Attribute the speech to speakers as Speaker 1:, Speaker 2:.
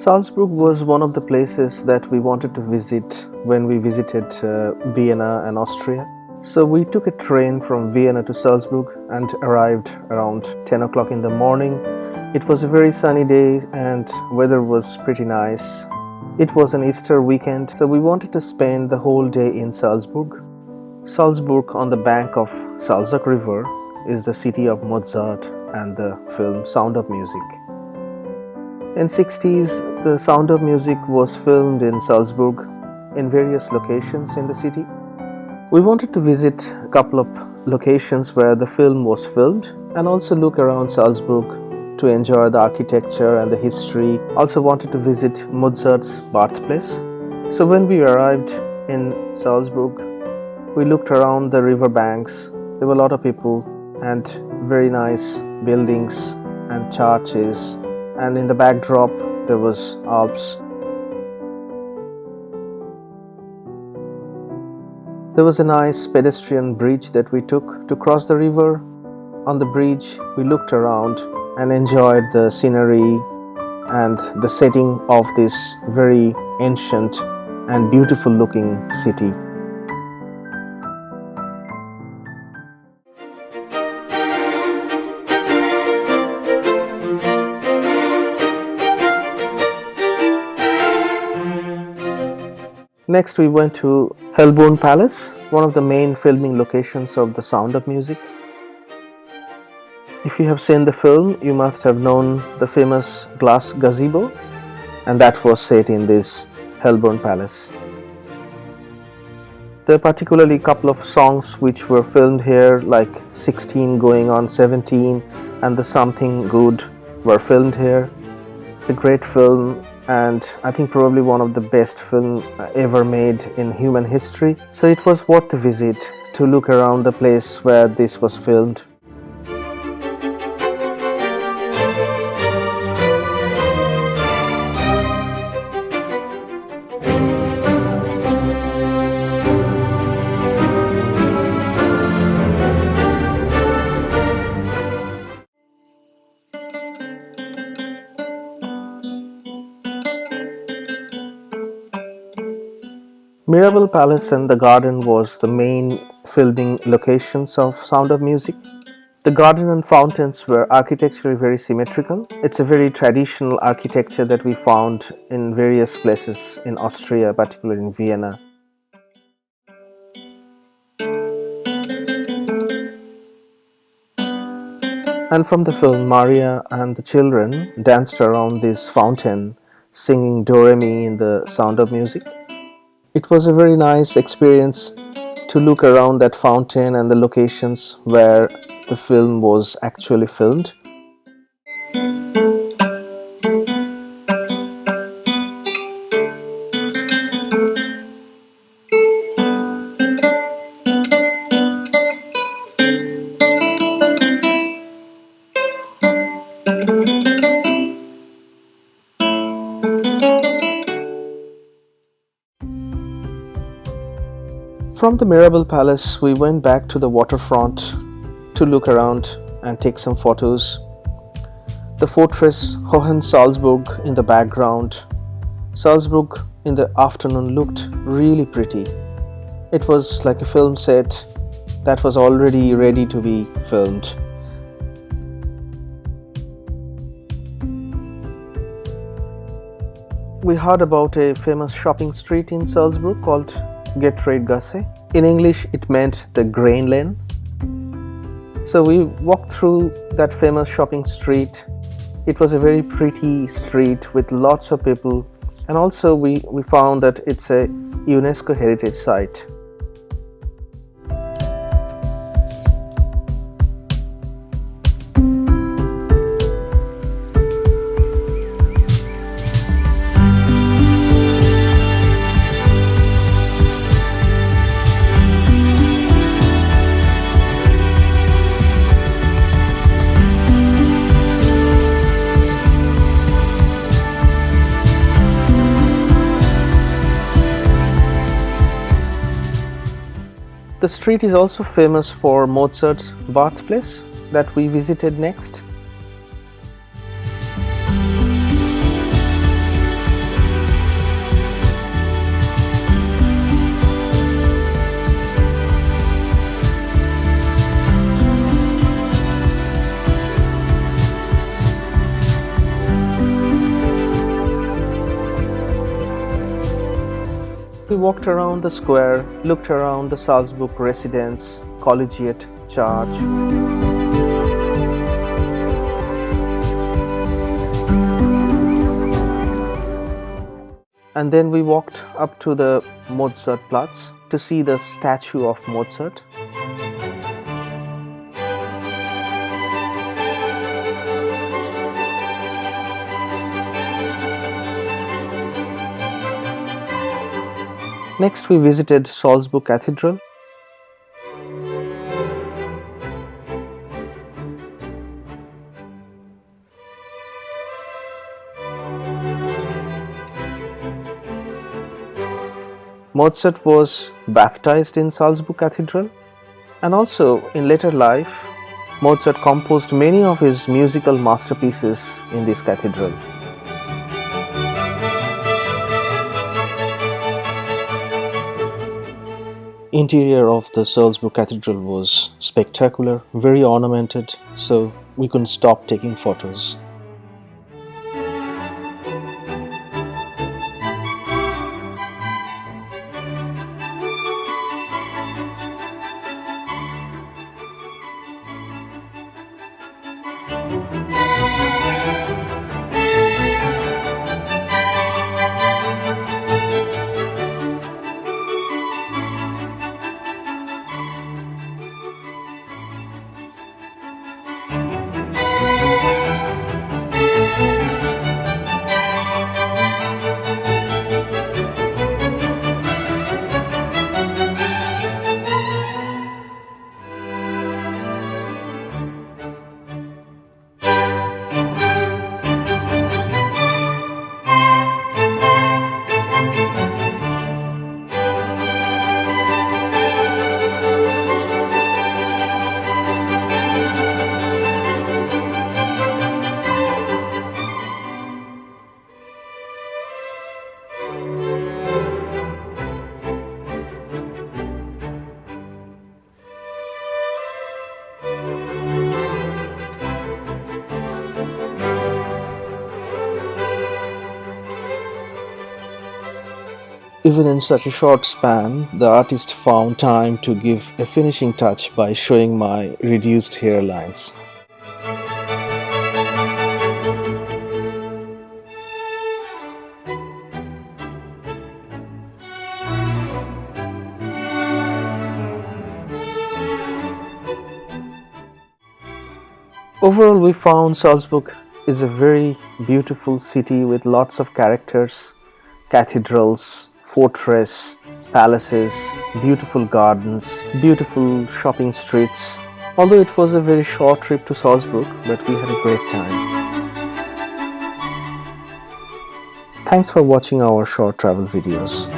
Speaker 1: Salzburg was one of the places that we wanted to visit when we visited Vienna and Austria. So we took a train from Vienna to Salzburg and arrived around 10 o'clock in the morning. It was a very sunny day and weather was pretty nice. It was an Easter weekend, so we wanted to spend the whole day in Salzburg. Salzburg, on the bank of Salzach River, is the city of Mozart and the film Sound of Music. In 60s, the Sound of Music was filmed in Salzburg in various locations in the city. We wanted to visit a couple of locations where the film was filmed and also look around Salzburg to enjoy the architecture and the history. Also wanted to visit Mozart's birthplace. So when we arrived in Salzburg, we looked around the river banks. There were a lot of people and very nice buildings and churches. And in the backdrop, there was Alps. There was a nice pedestrian bridge that we took to cross the river. On the bridge, we looked around and enjoyed the scenery and the setting of this very ancient and beautiful looking city. Next, we went to Hellbrunn Palace, one of the main filming locations of The Sound of Music. If you have seen the film, you must have known the famous glass gazebo, and that was set in this Hellbrunn Palace. There are particularly a couple of songs which were filmed here, like 16 going on 17 and The Something Good were filmed here. A great film, and I think probably one of the best film ever made in human history. So it was worth the visit to look around the place where this was filmed. Mirabell Palace and the garden was the main filming locations of Sound of Music. The garden and fountains were architecturally very symmetrical. It's a very traditional architecture that we found in various places in Austria, particularly in Vienna. And from the film, Maria and the children danced around this fountain, singing Do Re Mi in the Sound of Music. It was a very nice experience to look around that fountain and the locations where the film was actually filmed. From the Mirabell Palace, we went back to the waterfront to look around and take some photos. The fortress Hohensalzburg in the background. Salzburg in the afternoon looked really pretty. It was like a film set that was already ready to be filmed. We heard about a famous shopping street in Salzburg called Getreidegasse. In English, it meant the grain lane. So we walked through that famous shopping street. It was a very pretty street with lots of people, and also we found that it's a UNESCO heritage site. The street is also famous for Mozart's birthplace that we visited next. walked around the square, looked around the Salzburg residence, collegiate church. And then we walked up to the Mozartplatz to see the statue of Mozart. Next, we visited Salzburg Cathedral. Mozart was baptized in Salzburg Cathedral, and also in later life, Mozart composed many of his musical masterpieces in this cathedral. Interior of the Salzburg Cathedral was spectacular, very ornamented, so we couldn't stop taking photos. Even in such a short span, the artist found time to give a finishing touch by showing my reduced hairlines. Overall, we found Salzburg is a very beautiful city with lots of characters, cathedrals, fortress, palaces, beautiful gardens, beautiful shopping streets. Although it was a very short trip to Salzburg, but we had a great time. Thanks for watching our short travel videos.